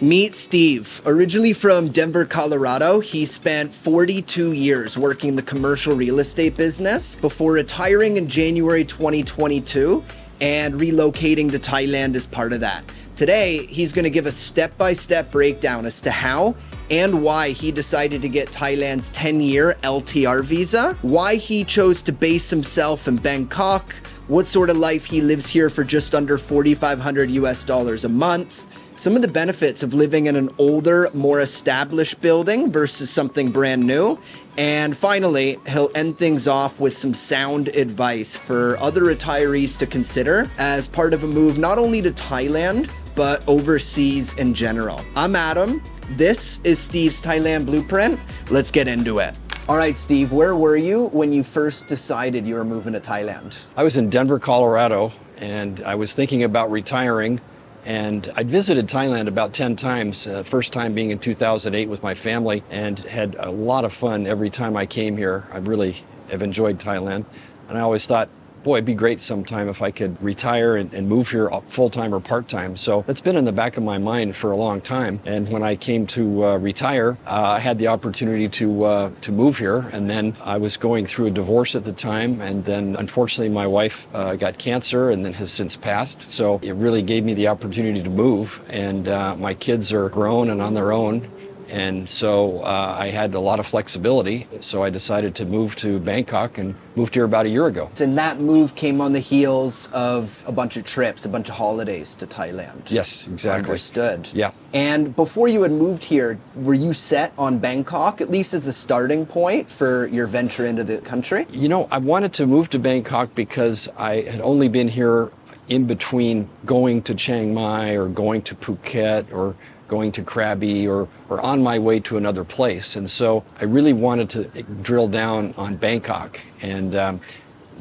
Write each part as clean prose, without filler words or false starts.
Meet Steve. Originally from Denver, Colorado, he spent 42 years working the commercial real estate business before retiring in January 2022 and relocating to Thailand as part of that. Today, he's going to give a step-by-step breakdown as to how and why he decided to get Thailand's 10-year LTR visa, why he chose to base himself in Bangkok, what sort of life he lives here for just under 4,500 US dollars a month, some of the benefits of living in an older, more established building versus something brand new. And finally, he'll end things off with some sound advice for other retirees to consider as part of a move not only to Thailand, but overseas in general. I'm Adam. This is Steve's Thailand Blueprint. Let's get into it. All right, Steve, where were you when you first decided you were moving to Thailand? I was in Denver, Colorado, and I was thinking about retiring. And I'd visited Thailand about 10 times, first time being in 2008 with my family, and had a lot of fun every time I came here. I really have enjoyed Thailand. And I always thought, boy, it'd be great sometime if I could retire and move here full-time or part-time. So that's been in the back of my mind for a long time. And when I came to retire, I had the opportunity to move here. And then I was going through a divorce at the time. And then unfortunately, my wife got cancer and then has since passed. So it really gave me the opportunity to move. And my kids are grown and on their own. And so I had a lot of flexibility, so I decided to move to Bangkok and moved here about a year ago. And that move came on the heels of a bunch of trips, a bunch of holidays to Thailand. Yes, exactly. Understood. Yeah. And before you had moved here, were you set on Bangkok, at least as a starting point for your venture into the country? You know, I wanted to move to Bangkok because I had only been here in between going to Chiang Mai or going to Phuket or going to Krabi or on my way to another place. And so I really wanted to drill down on Bangkok. And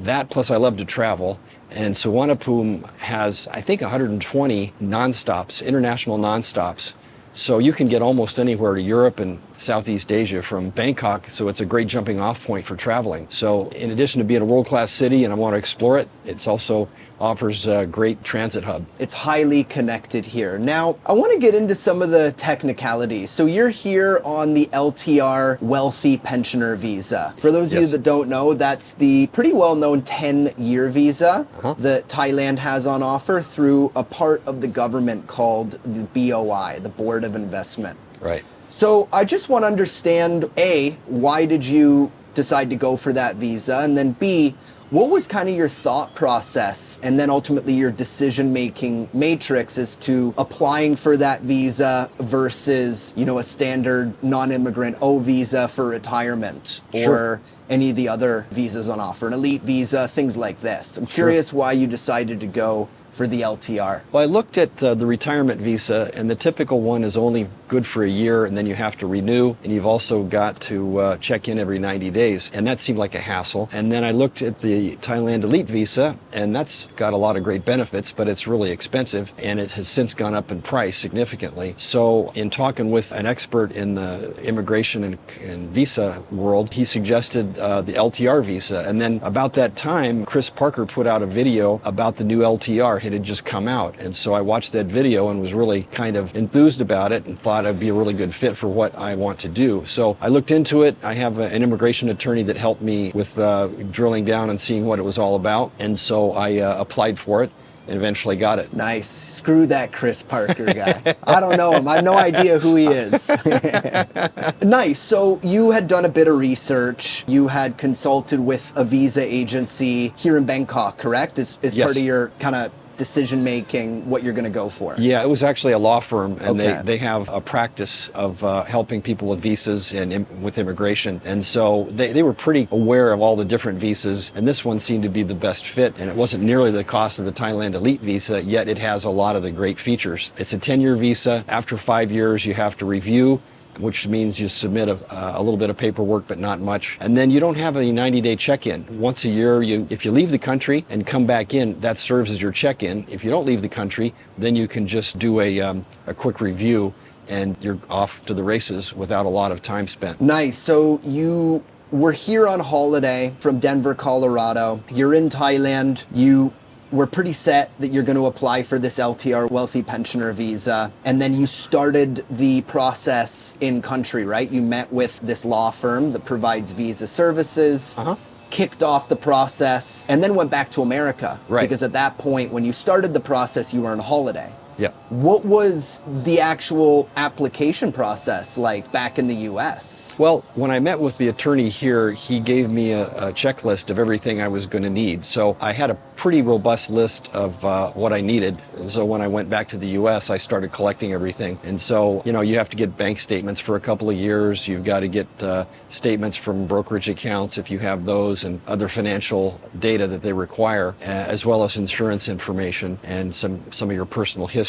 that plus I love to travel. And Suvarnabhumi has, I think, 120 nonstops, international nonstops. So you can get almost anywhere to Europe and Southeast Asia from Bangkok, so it's a great jumping off point for traveling. So in addition to being a world-class city and I want to explore it, it also offers a great transit hub. It's highly connected here. Now, I want to get into some of the technicalities. So you're here on the LTR Wealthy Pensioner Visa. For those of you that don't know, that's the pretty well-known 10-year visa that Thailand has on offer through a part of the government called the BOI, the Board of Investment. Right. So I just want to understand, A, why did you decide to go for that visa? And then B, what was kind of your thought process and then ultimately your decision-making matrix as to applying for that visa versus, you know, a standard non-immigrant O visa for retirement or any of the other visas on offer, an elite visa, things like this. I'm curious why you decided to go for the LTR. Well, I looked at the retirement visa, and the typical one is only good for a year, and then you have to renew, and you've also got to check in every 90 days, and that seemed like a hassle. And then I looked at the Thailand Elite Visa, and that's got a lot of great benefits, but it's really expensive, and it has since gone up in price significantly. So in talking with an expert in the immigration and visa world, he suggested the LTR visa. And then about that time, Chris Parker put out a video about the new LTR. It had just come out. And so I watched that video and was really kind of enthused about it and thought I'd be a really good fit for what I want to do. So I looked into it. I have an immigration attorney that helped me with drilling down and seeing what it was all about. And so I applied for it and eventually got it. Nice. Screw that Chris Parker guy. I don't know him. I have no idea who he is. Nice. So you had done a bit of research. You had consulted with a visa agency here in Bangkok, correct? As part of your kind of decision-making, what you're going to go for? Yeah, it was actually a law firm, and they have a practice of helping people with visas and with immigration. And so they were pretty aware of all the different visas, and this one seemed to be the best fit. And it wasn't nearly the cost of the Thailand Elite Visa, yet it has a lot of the great features. It's a 10-year visa. After 5 years, you have to review, which means you submit a little bit of paperwork, but not much. And then you don't have a 90-day check-in. Once a year, if you leave the country and come back in, that serves as your check-in. If you don't leave the country, then you can just do a quick review and you're off to the races without a lot of time spent. Nice. So you were here on holiday from Denver, Colorado. You're in Thailand. You were pretty set that you're going to apply for this LTR Wealthy Pensioner Visa, and then you started the process in country, right? You met with this law firm that provides visa services. Kicked off the process, and then went back to America. Right. Because at that point, when you started the process, you were on holiday. Yeah. What was the actual application process like back in the US? Well, when I met with the attorney here, he gave me a checklist of everything I was going to need. So I had a pretty robust list of what I needed. So when I went back to the US, I started collecting everything. And so, you know, you have to get bank statements for a couple of years. You've got to get statements from brokerage accounts if you have those, and other financial data that they require, as well as insurance information and some of your personal history.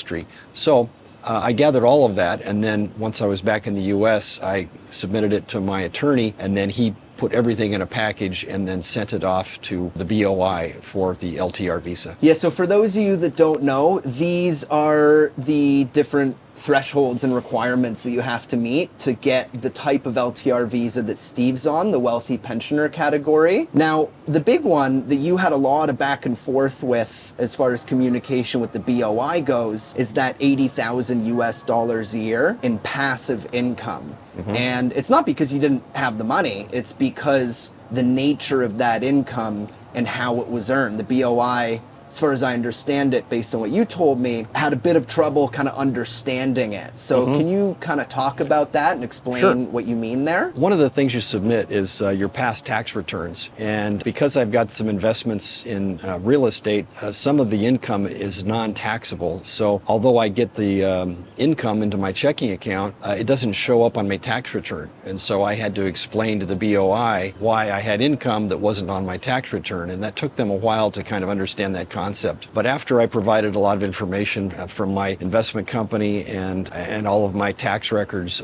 So I gathered all of that, and then once I was back in the US, I submitted it to my attorney, and then he put everything in a package and then sent it off to the BOI for the LTR visa. Yeah, so for those of you that don't know, these are the different thresholds and requirements that you have to meet to get the type of LTR visa that Steve's on, the wealthy pensioner category. Now, the big one that you had a lot of back and forth with as far as communication with the BOI goes is that 80,000 US dollars a year in passive income. And it's not because you didn't have the money, it's because the nature of that income and how it was earned. The BOI, as far as I understand it, based on what you told me, had a bit of trouble kind of understanding it. So can you kind of talk about that and explain what you mean there? One of the things you submit is your past tax returns. And because I've got some investments in real estate, some of the income is non-taxable. So although I get the income into my checking account, it doesn't show up on my tax return. And so I had to explain to the BOI why I had income that wasn't on my tax return. And that took them a while to kind of understand that concept. But after I provided a lot of information from my investment company and all of my tax records,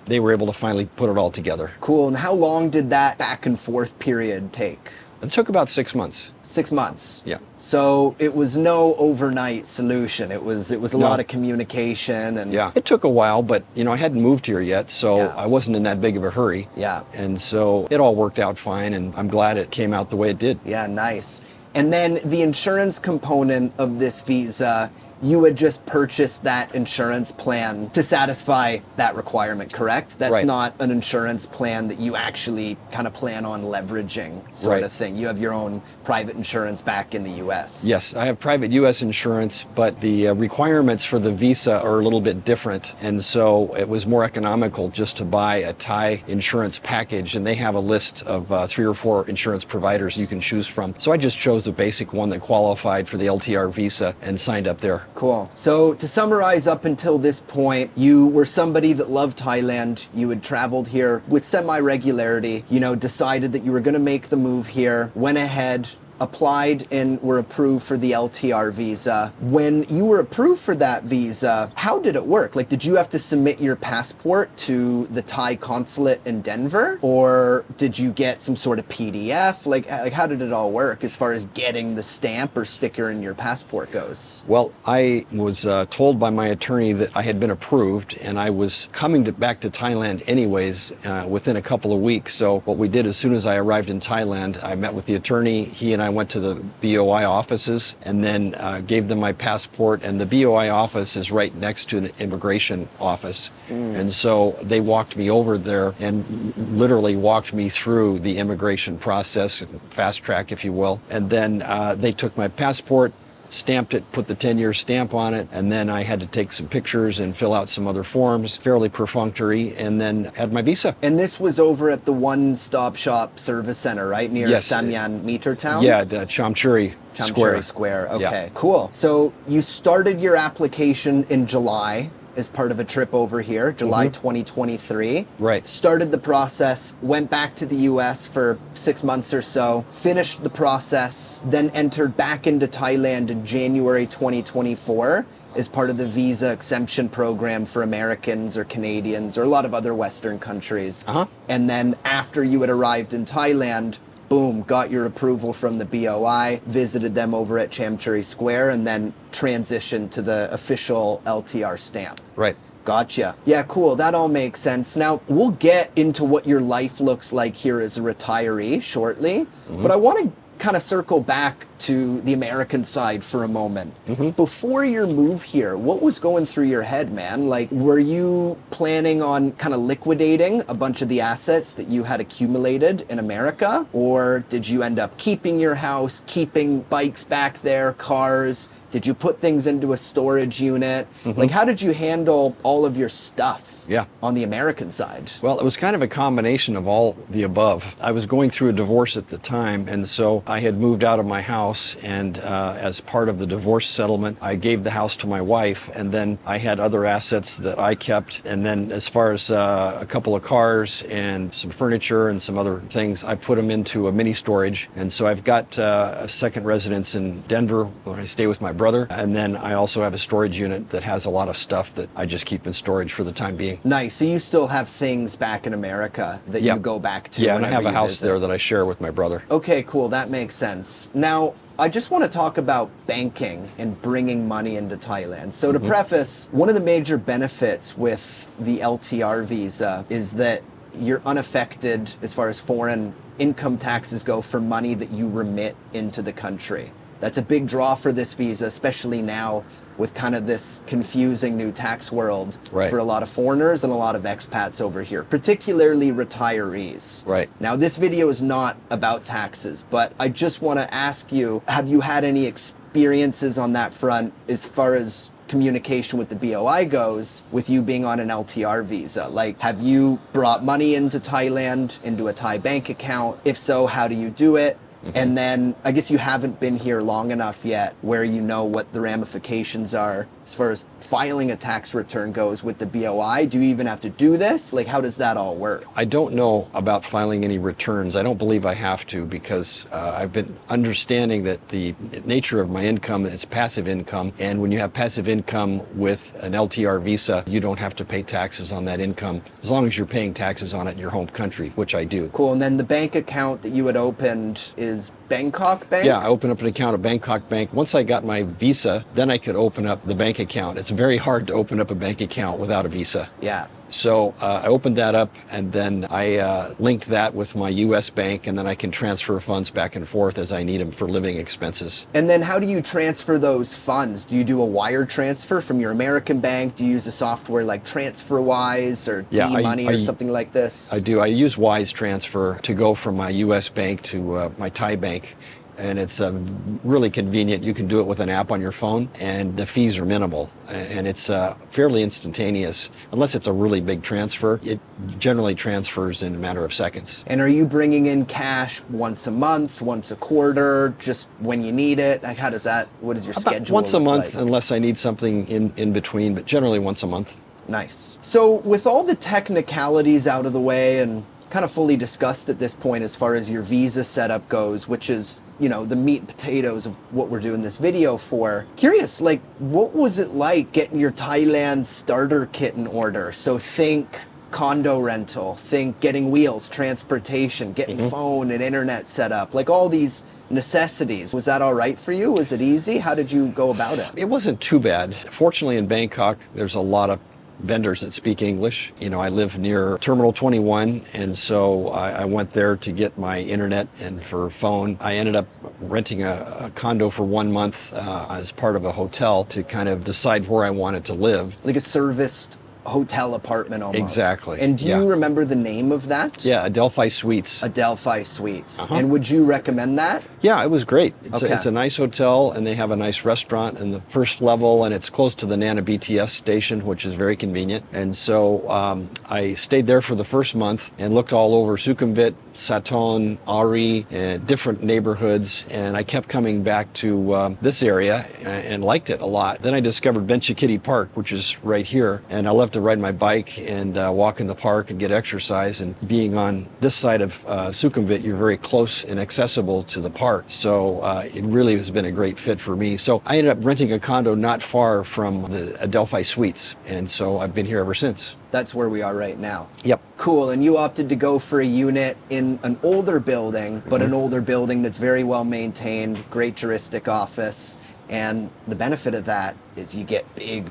they were able to finally put it all together. Cool. And how long did that back and forth period take? It took about 6 months. 6 months. Yeah. So it was no overnight solution. It was a lot of communication and yeah. It took a while, but you know, I hadn't moved here yet, so Yeah. I wasn't in that big of a hurry. Yeah. And so it all worked out fine, and I'm glad it came out the way it did. Yeah, nice. And then the insurance component of this visa, you had just purchased that insurance plan to satisfy that requirement, correct? That's Right. not an insurance plan that you actually kind of plan on leveraging sort Right. of thing. You have your own private insurance back in the US. Yes, I have private U.S. insurance, but the requirements for the visa are a little bit different. And so it was more economical just to buy a Thai insurance package, and they have a list of 3 or 4 insurance providers you can choose from. So I just chose the basic one that qualified for the LTR visa and signed up there. Cool. So to summarize, up until this point, you were somebody that loved Thailand. You had traveled here with semi-regularity, you know, decided that you were going to make the move here, went ahead, applied and were approved for the LTR visa. When you were approved for that visa, how did it work? Like, did you have to submit your passport to the Thai consulate in Denver? Or did you get some sort of PDF? Like how did it all work as far as getting the stamp or sticker in your passport goes? Well, I was told by my attorney that I had been approved, and I was coming back to Thailand anyways within a couple of weeks. So what we did, as soon as I arrived in Thailand, I met with the attorney. He and I went to the BOI offices and then gave them my passport, and the BOI office is right next to an immigration office. And so they walked me over there and literally walked me through the immigration process, fast track if you will. And then they took my passport, stamped it, put the 10-year stamp on it, and then I had to take some pictures and fill out some other forms, fairly perfunctory, and then had my visa. And this was over at the One-Stop Shop Service Center, right? Near Yes. Samyan Meter Town? Yeah, Chamchuri Square. Square. Okay, Yeah. cool. So you started your application in July as part of a trip over here, July 2023. Right. Started the process, went back to the US for 6 months or so, finished the process, then entered back into Thailand in January 2024 as part of the visa exemption program for Americans or Canadians or a lot of other Western countries. And then after you had arrived in Thailand, boom, got your approval from the BOI, visited them over at Chamchuri Square, and then transitioned to the official LTR stamp. Right. Gotcha. Yeah, cool. That all makes sense. Now, we'll get into what your life looks like here as a retiree shortly, but I want to kind of circle back to the American side for a moment. Before your move here, what was going through your head, man? Like, were you planning on kind of liquidating a bunch of the assets that you had accumulated in America? Or did you end up keeping your house, keeping bikes back there, cars? Did you put things into a storage unit? Like, how did you handle all of your stuff on the American side? Well, it was kind of a combination of all the above. I was going through a divorce at the time, and so I had moved out of my house, and as part of the divorce settlement, I gave the house to my wife, and then I had other assets that I kept, and then as far as a couple of cars and some furniture and some other things, I put them into a mini storage. And so I've got a second residence in Denver where I stay with my brother, and then I also have a storage unit that has a lot of stuff that I just keep in storage for the time being. Nice. So you still have things back in America that you go back to? Yeah, and I have a house visit. there that I share with my brother. Okay, cool. That makes sense. Now, I just want to talk about banking and bringing money into Thailand. So to preface, one of the major benefits with the LTR visa is that you're unaffected as far as foreign income taxes go for money that you remit into the country. That's a big draw for this visa, especially now with kind of this confusing new tax world for a lot of foreigners and a lot of expats over here, particularly retirees. Right. Now, this video is not about taxes, but I just want to ask you, have you had any experiences on that front as far as communication with the BOI goes with you being on an LTR visa? Like, have you brought money into Thailand, into a Thai bank account? If so, how do you do it? And then I guess you haven't been here long enough yet where you know what the ramifications are as far as filing a tax return goes with the BOI. Do you even have to do this? Like, how does that all work? I don't know about filing any returns. I don't believe I have to, because I've been understanding that the nature of my income is passive income. And when you have passive income with an LTR visa, you don't have to pay taxes on that income as long as you're paying taxes on it in your home country, which I do. Cool. And then the bank account that you had opened is Bangkok Bank? Yeah, I opened up an account at Bangkok Bank. Once I got my visa, then I could open up the bank account. It's very hard to open up a bank account without a visa. Yeah. So I opened that up, and then I linked that with my US bank, and then I can transfer funds back and forth as I need them for living expenses. And then how do you transfer those funds? Do you do a wire transfer from your American bank? Do you use a software like TransferWise or D-Money or something like this? I do. I use Wise Transfer to go from my US bank to my Thai bank. And it's really convenient. You can do it with an app on your phone, and the fees are minimal. And it's fairly instantaneous. Unless it's a really big transfer, it generally transfers in a matter of seconds. And are you bringing in cash once a month, once a quarter, just when you need it? Like, how does that, what is your schedule Once a month, like? unless I need something in between, but generally once a month. Nice. So with all the technicalities out of the way and kind of fully discussed at this point as far as your visa setup goes, which is, you know, the meat and potatoes of what we're doing this video for. Curious, like, what was it like getting your Thailand starter kit in order? So think condo rental, think getting wheels, transportation, getting phone and internet set up, like all these necessities. Was that all right for you? Was it easy? How did you go about it? It wasn't too bad. Fortunately, in Bangkok, there's a lot of vendors that speak English. You know, I live near Terminal 21, and so I went there to get my internet and for phone. I ended up renting a condo for 1 month as part of a hotel to kind of decide where I wanted to live. Like a serviced hotel apartment almost. Exactly. And do you remember the name of that? Yeah, Adelphi Suites. Adelphi Suites. And would you recommend that? Yeah, it was great. It's a nice hotel, and they have a nice restaurant in the first level, and it's close to the Nana BTS station, which is very convenient. And so I stayed there for the first month and looked all over Sukhumvit, Saton, Ari, and different neighborhoods, and I kept coming back to this area and liked it a lot. Then I discovered Benchikiti Park, which is right here, and I love to ride my bike and walk in the park and get exercise. And being on this side of Sukhumvit, you're very close and accessible to the park. So it really has been a great fit for me. So I ended up renting a condo not far from the Adelphi Suites, and so I've been here ever since. That's where we are right now. Yep. Cool. And you opted to go for a unit in an older building, but an older building that's very well maintained, great juristic office. And the benefit of that is you get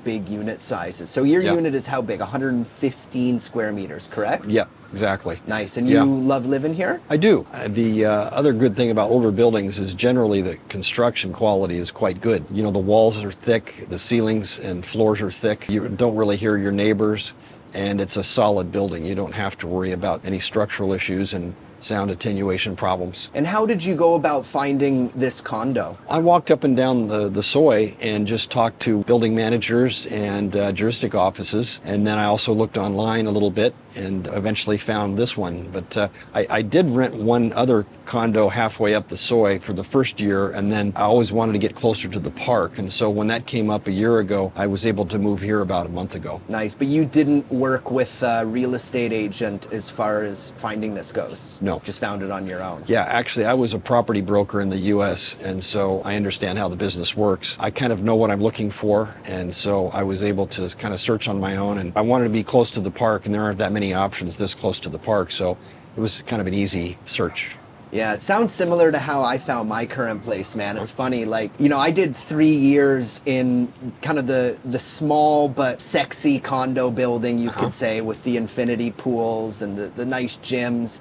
big unit sizes. So your Yeah. unit is how big? 115 square meters, correct? Yeah, exactly. Nice. And Yeah. you love living here? I do. The other good thing about older buildings is generally the construction quality is quite good. You know, the walls are thick, the ceilings and floors are thick. You don't really hear your neighbors, and it's a solid building. You don't have to worry about any structural issues and sound attenuation problems. And how did you go about finding this condo? I walked up and down the soy and just talked to building managers and juristic offices. And then I also looked online a little bit and eventually found this one. But I did rent one other condo halfway up the soy for the first year. And then I always wanted to get closer to the park. And so when that came up a year ago, I was able to move here about a month ago. Nice. But you didn't work with a real estate agent as far as finding this goes? No. Just found it on your own? Yeah, actually, I was a property broker in the U.S., and so I understand how the business works. I kind of know what I'm looking for, and so I was able to kind of search on my own. And I wanted to be close to the park, and there aren't that many options this close to the park, so it was kind of an easy search. Yeah, it sounds similar to how I found my current place, man. It's funny, like, you know, I did 3 years in kind of the small but sexy condo building, you could say, with the infinity pools and the nice gyms,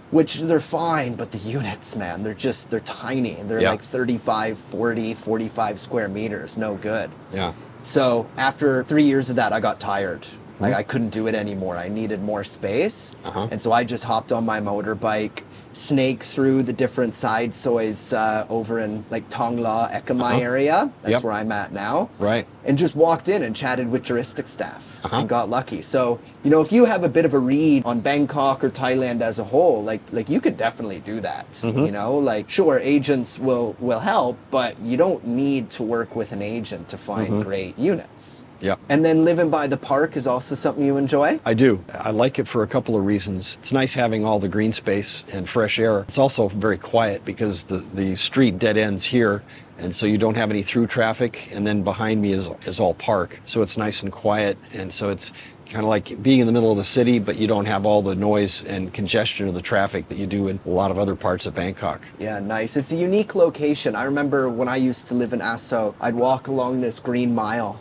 which they're fine, but the units, man, they're tiny. They're like 35, 40, 45 square meters, no good. Yeah. So after 3 years of that, I got tired. Like, I couldn't do it anymore. I needed more space. And so I just hopped on my motorbike, snaked through the different side soys over in like Tongla, Ekamai area. That's where I'm at now. Right. And just walked in and chatted with juristic staff and got lucky. So, you know, if you have a bit of a read on Bangkok or Thailand as a whole, like you can definitely do that. You know, like, sure, agents will help, but you don't need to work with an agent to find great units. Yeah. And then living by the park is also something you enjoy? I do. I like it for a couple of reasons. It's nice having all the green space and fresh air. It's also very quiet because the street dead ends here, and so you don't have any through traffic, and then behind me is all park. So it's nice and quiet, and so it's kind of like being in the middle of the city, but you don't have all the noise and congestion of the traffic that you do in a lot of other parts of Bangkok. Yeah, nice. It's a unique location. I remember when I used to live in Aso, I'd walk along this Green Mile.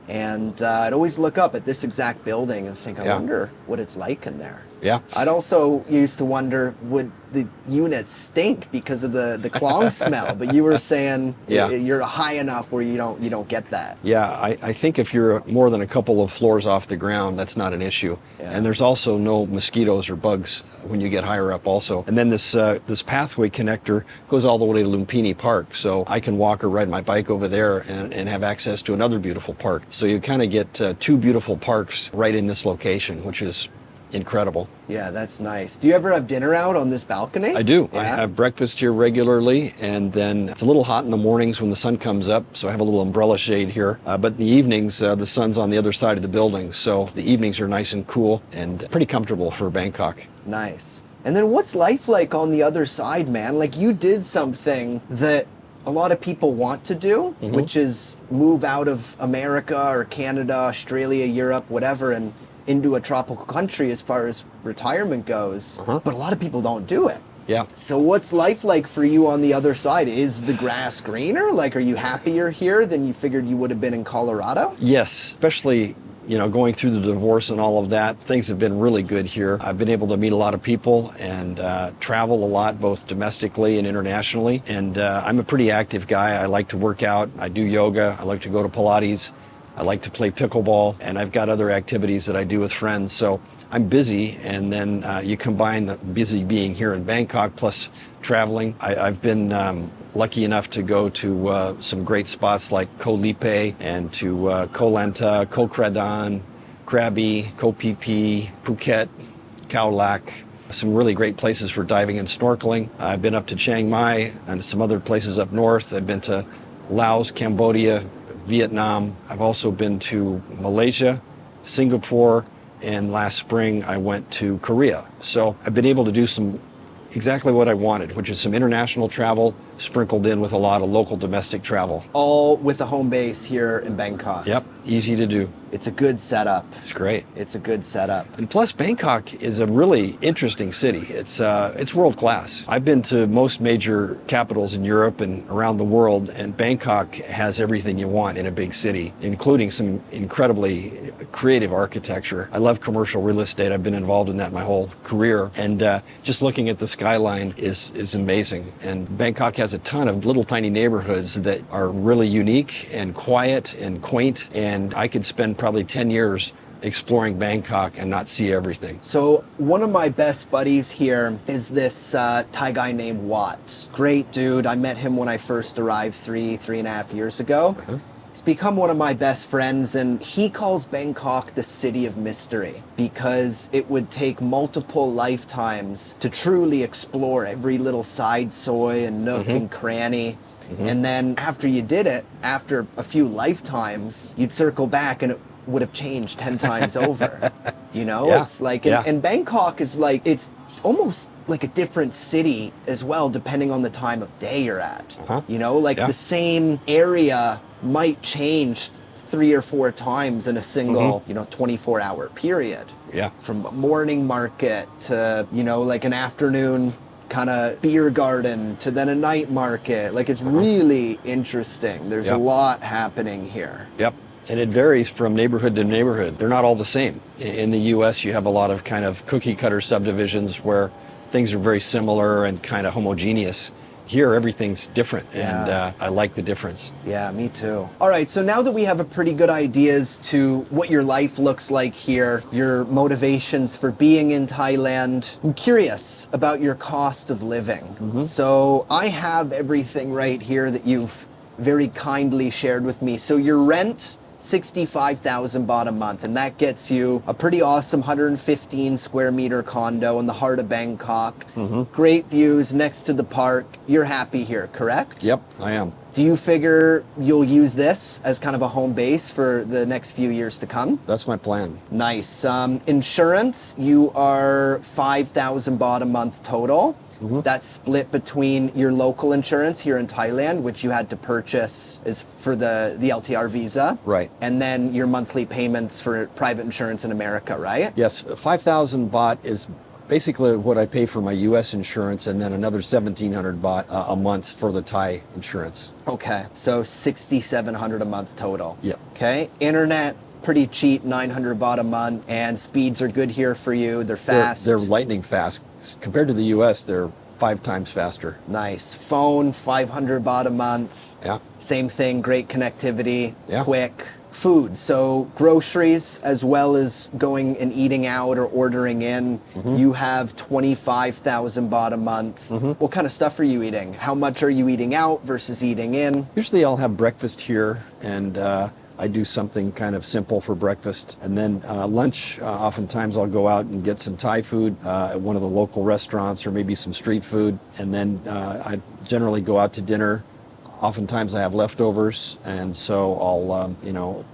And I'd always look up at this exact building and think, I wonder what it's like in there. Yeah. I'd also used to wonder, would the units stink because of the clong smell? But you were saying you're high enough where you don't get that. Yeah, I think if you're more than a couple of floors off the ground, that's not an issue. Yeah. And there's also no mosquitoes or bugs when you get higher up also. And then this pathway connector goes all the way to Lumpini Park. So I can walk or ride my bike over there and have access to another beautiful park. So you kind of get two beautiful parks right in this location, which is incredible. Yeah, that's nice. Do you ever have dinner out on this balcony? I do. Yeah? I have breakfast here regularly, and then it's a little hot in the mornings when the sun comes up, so I have a little umbrella shade here. But in the evenings, the sun's on the other side of the building, so the evenings are nice and cool and pretty comfortable for Bangkok. Nice. And then what's life like on the other side, man? Like, you did something that a lot of people want to do, which is move out of America or Canada, Australia, Europe, whatever, and into a tropical country as far as retirement goes. But a lot of people don't do it. Yeah. So what's life like for you on the other side? Is the grass greener? Like, are you happier here than you figured you would have been in Colorado? Yes, especially, you know, going through the divorce and all of that, things have been really good here. I've been able to meet a lot of people and travel a lot, both domestically and internationally. And I'm a pretty active guy. I like to work out. I do yoga. I like to go to Pilates. I like to play pickleball, and I've got other activities that I do with friends. So I'm busy, and then you combine the busy being here in Bangkok plus traveling. I've been lucky enough to go to some great spots like Koh Lipe and to Koh Lanta, Koh Kradan, Krabi, Koh Phi Phi, Phuket, Khao Lak. Some really great places for diving and snorkeling. I've been up to Chiang Mai and some other places up north. I've been to Laos, Cambodia, Vietnam. I've also been to Malaysia, Singapore, and last spring I went to Korea. So I've been able to do exactly what I wanted, which is some international travel, sprinkled in with a lot of local domestic travel. All with a home base here in Bangkok. Yep, easy to do. It's a good setup. It's great. It's a good setup. And plus, Bangkok is a really interesting city. It's world class. I've been to most major capitals in Europe and around the world, and Bangkok has everything you want in a big city, including some incredibly creative architecture. I love commercial real estate. I've been involved in that my whole career, and just looking at the skyline is amazing. And Bangkok has a ton of little tiny neighborhoods that are really unique and quiet and quaint, and I could spend probably 10 years exploring Bangkok and not see everything. So one of my best buddies here is this Thai guy named Watt. Great dude. I met him when I first arrived three and a half years ago. He's become one of my best friends, and he calls Bangkok the city of mystery because it would take multiple lifetimes to truly explore every little side soy and nook and cranny. And then after you did it, after a few lifetimes, you'd circle back and it would have changed 10 times over. You know, Yeah. it's like, Yeah. and Bangkok is like, it's almost like a different city as well, depending on the time of day you're at. You know, like Yeah. the same area might change 3 or 4 times in a single, 24-hour period. Yeah. From a morning market to, like an afternoon kind of beer garden to then a night market. Like it's really interesting. There's a lot happening here. Yep. And it varies from neighborhood to neighborhood. They're not all the same. In the US, you have a lot of kind of cookie cutter subdivisions where things are very similar and kind of homogeneous. Here, everything's different, and I like the difference. Yeah, me too. All right, so now that we have a pretty good ideas to what your life looks like here, your motivations for being in Thailand, I'm curious about your cost of living. So I have everything right here that you've very kindly shared with me. So your rent, 65,000 baht a month, and that gets you a pretty awesome 115 square meter condo in the heart of Bangkok. Great views next to the park. You're happy here, correct? Yep, I am. Do you figure you'll use this as kind of a home base for the next few years to come? That's my plan. Nice. Insurance, you are 5,000 baht a month total. That's split between your local insurance here in Thailand, which you had to purchase is for the LTR Visa. Right. And then your monthly payments for private insurance in America, right? Yes, 5,000 baht is basically what I pay for my US insurance, and then another 1,700 baht a month for the Thai insurance. Okay, so 6,700 a month total. Yep. Okay, internet, pretty cheap, 900 baht a month, and speeds are good here for you. They're fast. They're lightning fast. Compared to the US, they're 5 times faster. Nice. Phone, 500 baht a month. Yeah. Same thing, great connectivity, Yeah. quick. Food, so groceries as well as going and eating out or ordering in. You have 25,000 baht a month. What kind of stuff are you eating? How much are you eating out versus eating in? Usually I'll have breakfast here, and I do something kind of simple for breakfast. And then lunch, oftentimes I'll go out and get some Thai food at one of the local restaurants, or maybe some street food. And then I generally go out to dinner. Oftentimes I have leftovers, and so I'll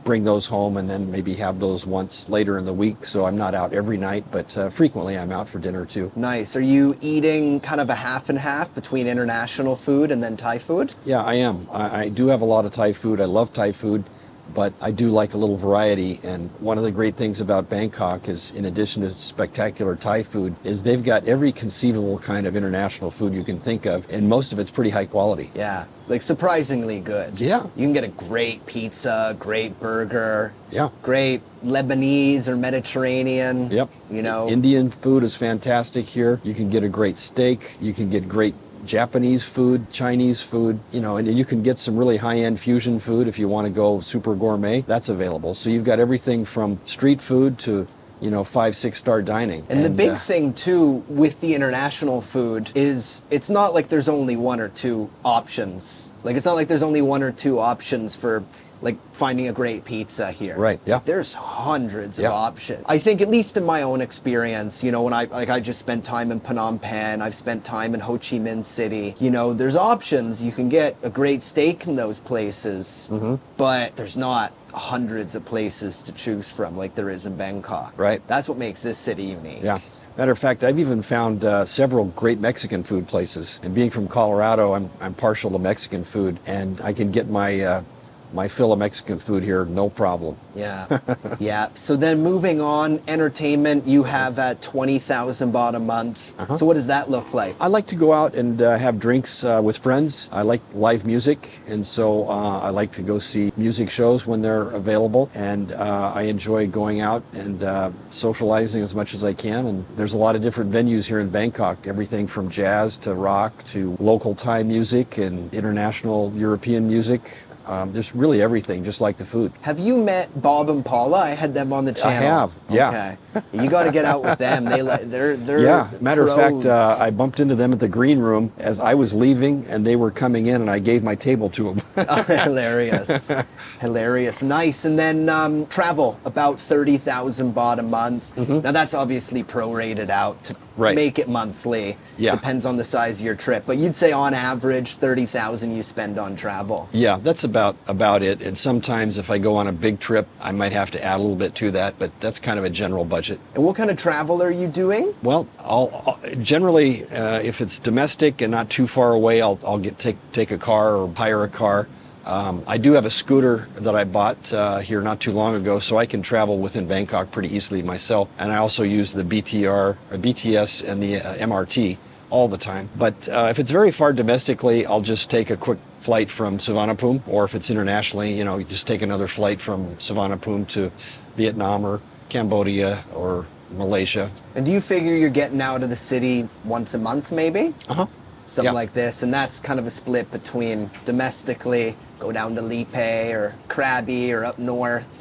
bring those home and then maybe have those once later in the week. So I'm not out every night, but frequently I'm out for dinner too. Nice. Are you eating kind of a half and half between international food and then Thai food? Yeah, I am. I do have a lot of Thai food. I love Thai food, but I do like a little variety. And one of the great things about Bangkok is, in addition to spectacular Thai food, is they've got every conceivable kind of international food you can think of, and most of it's pretty high quality. Yeah, like surprisingly good. Yeah. You can get a great pizza, great burger. Yeah. Great Lebanese or Mediterranean. Yep. You know. Indian food is fantastic here. You can get a great steak. You can get great Japanese food, Chinese food, and you can get some really high-end fusion food if you want to go super gourmet. That's available. So you've got everything from street food to 5-6-star dining. And the big thing too with the international food is it's not like there's only one or two options. Like it's not like there's only one or two options for like finding a great pizza here. Right, yeah. There's hundreds of options. I think, at least in my own experience, when I just spent time in Phnom Penh, I've spent time in Ho Chi Minh City, there's options. You can get a great steak in those places, but there's not hundreds of places to choose from like there is in Bangkok. Right. That's what makes this city unique. Yeah. Matter of fact, I've even found several great Mexican food places. And being from Colorado, I'm partial to Mexican food, and I can get my fill of Mexican food here, no problem. Yeah, yeah. So then moving on, entertainment, you have at 20,000 baht a month. So what does that look like? I like to go out and have drinks with friends. I like live music, and so I like to go see music shows when they're available. And I enjoy going out and socializing as much as I can. And there's a lot of different venues here in Bangkok, everything from jazz to rock to local Thai music and international European music. There's really everything, just like the food. Have you met Bob and Paula? I had them on the channel. I have, yeah. Okay. You got to get out with them. They're yeah. Matter pros. of fact, I bumped into them at the green room as I was leaving, and they were coming in, and I gave my table to them. Oh, hilarious, hilarious, nice. And then travel, about 30,000 baht a month. Now that's obviously prorated out to make it monthly. Yeah. Depends on the size of your trip, but you'd say on average 30,000 you spend on travel. Yeah, that's about it. And sometimes if I go on a big trip, I might have to add a little bit to that, but that's kind of a general budget. And what kind of travel are you doing? Well, I'll generally, if it's domestic and not too far away, I'll take a car or hire a car. I do have a scooter that I bought here not too long ago, so I can travel within Bangkok pretty easily myself. And I also use the BTS and the MRT all the time. But if it's very far domestically, I'll just take a quick flight from Suvarnabhumi, or if it's internationally, you just take another flight from Suvarnabhumi to Vietnam or Cambodia or Malaysia. And do you figure you're getting out of the city once a month, maybe? Something like this, and that's kind of a split between domestically, go down to Lipe or Krabi or up north,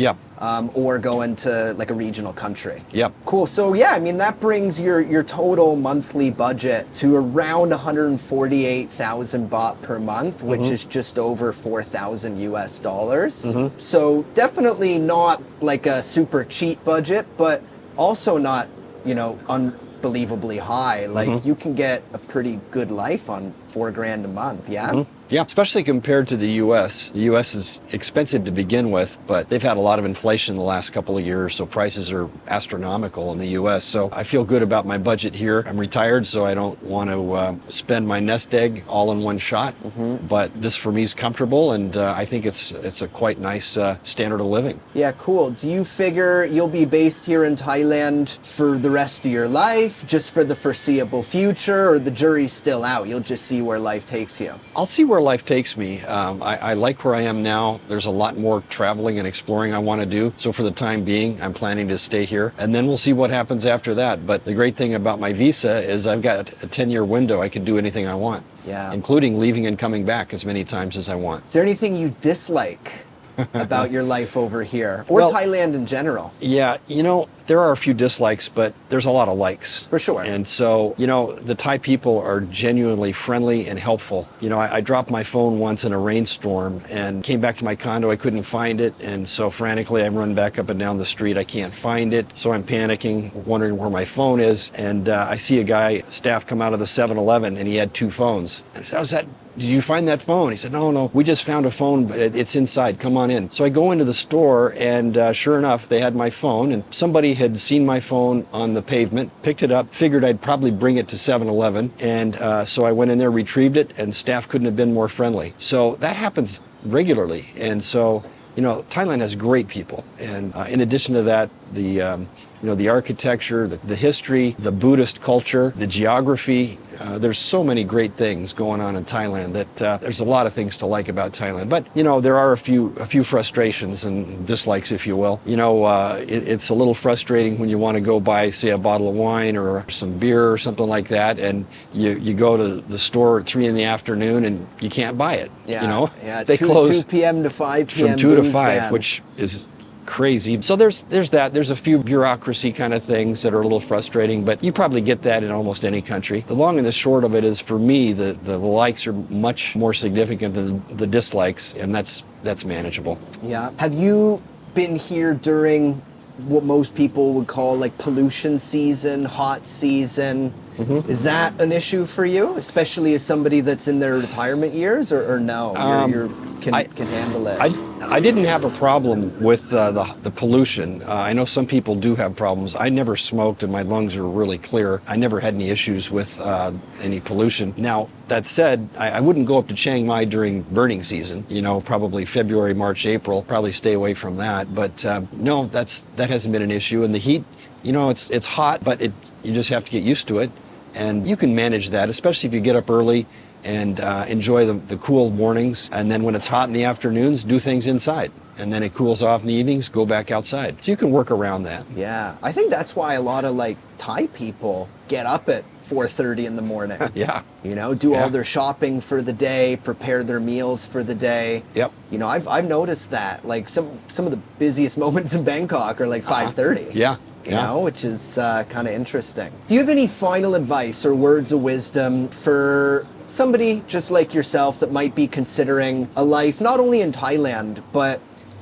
or go into like a regional country. Cool. So yeah, I mean that brings your total monthly budget to around 148,000 baht per month, which is just over 4,000 US dollars. So definitely not like a super cheap budget, but also not, unbelievably high. Like you can get a pretty good life on $4,000 a month. Yeah. Yeah, especially compared to the U.S. The U.S. is expensive to begin with, but they've had a lot of inflation the last couple of years, so prices are astronomical in the U.S. So I feel good about my budget here. I'm retired, so I don't want to spend my nest egg all in one shot, but this for me is comfortable, and I think it's a quite nice standard of living. Yeah, cool. Do you figure you'll be based here in Thailand for the rest of your life, just for the foreseeable future, or the jury's still out? You'll just see where life takes you. I'll see where life takes me. I like where I am now. There's a lot more traveling and exploring I want to do. So for the time being, I'm planning to stay here, and then we'll see what happens after that. But the great thing about my visa is I've got a 10-year window. I can do anything I want, including leaving and coming back as many times as I want. Is there anything you dislike about your life over here, or Thailand in general? Yeah, there are a few dislikes, but there's a lot of likes. For sure. And so, the Thai people are genuinely friendly and helpful. I dropped my phone once in a rainstorm and came back to my condo. I couldn't find it. And so frantically, I run back up and down the street. I can't find it. So I'm panicking, wondering where my phone is. And I see a staff come out of the 7-Eleven, and he had two phones. And I said, did you find that phone? He said, no, we just found a phone, but it's inside. Come on in. So I go into the store, and sure enough, they had my phone, and somebody had seen my phone on the pavement, picked it up, figured I'd probably bring it to 7-Eleven, and so I went in there, retrieved it, and staff couldn't have been more friendly. So that happens regularly, and so Thailand has great people, and in addition to that, the architecture, the history, the Buddhist culture, the geography. There's so many great things going on in Thailand that there's a lot of things to like about Thailand. But there are a few frustrations and dislikes, if you will. It's a little frustrating when you want to go buy, say, a bottle of wine or some beer or something like that, and you go to the store at 3 p.m. and you can't buy it. They close 2 p.m. to 5 p.m. from 2 to 5, which is crazy. So there's that. There's a few bureaucracy kind of things that are a little frustrating, but you probably get that in almost any country. The long and the short of it is, for me, the likes are much more significant than the dislikes, and that's manageable. Yeah. Have you been here during what most people would call like pollution season, hot season? Is that an issue for you, especially as somebody that's in their retirement years, or no? You can handle it? I didn't have a problem with the pollution. I know some people do have problems. I never smoked and my lungs are really clear. I never had any issues with any pollution. Now, that said, I wouldn't go up to Chiang Mai during burning season, you know, probably February, March, April, probably stay away from that. But no, that hasn't been an issue. And the heat, you know, it's hot, but you just have to get used to it. And you can manage that, especially if you get up early and enjoy the cool mornings. And then when it's hot in the afternoons, do things inside. And then it cools off in the evenings, go back outside. So you can work around that. Yeah, I think that's why a lot of like Thai people get up at 4:30 in the morning. Yeah. You know, do all their shopping for the day, prepare their meals for the day. Yep. You know, I've noticed that. Like some of the busiest moments in Bangkok are like 5:30. Yeah. You know, which is kind of interesting. Do you have any final advice or words of wisdom for somebody just like yourself that might be considering a life not only in Thailand, but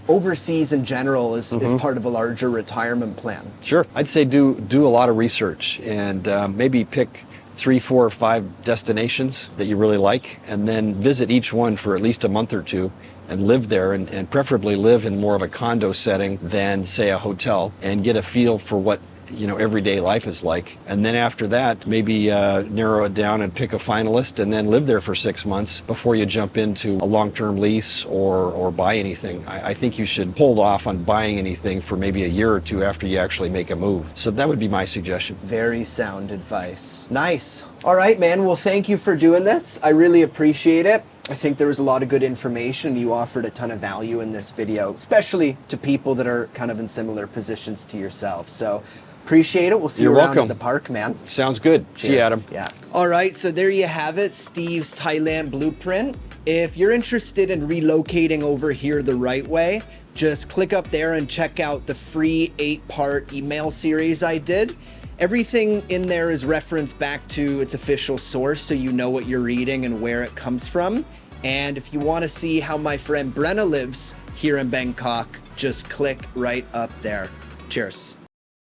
overseas in general as part of a larger retirement plan? Sure. I'd say do a lot of research and maybe pick 3, 4, or 5 destinations that you really like, and then visit each one for at least a month or two and live there, and preferably live in more of a condo setting than, say, a hotel, and get a feel for what, you know, everyday life is like. And then after that, maybe narrow it down and pick a finalist and then live there for 6 months before you jump into a long-term lease or buy anything. I think you should hold off on buying anything for maybe a year or two after you actually make a move. So that would be my suggestion. Very sound advice. Nice. All right, man. Well, thank you for doing this. I really appreciate it. I think there was a lot of good information. You offered a ton of value in this video, especially to people that are kind of in similar positions to yourself. So appreciate it. We'll see you around at the park, man. Sounds good. Cheers. See you, Adam. Yeah. All right. So there you have it. Steve's Thailand blueprint. If you're interested in relocating over here the right way, just click up there and check out the free 8-part email series I did. Everything in there is referenced back to its official source, so you know what you're reading and where it comes from. And if you want to see how my friend Brenna lives here in Bangkok, just click right up there. Cheers.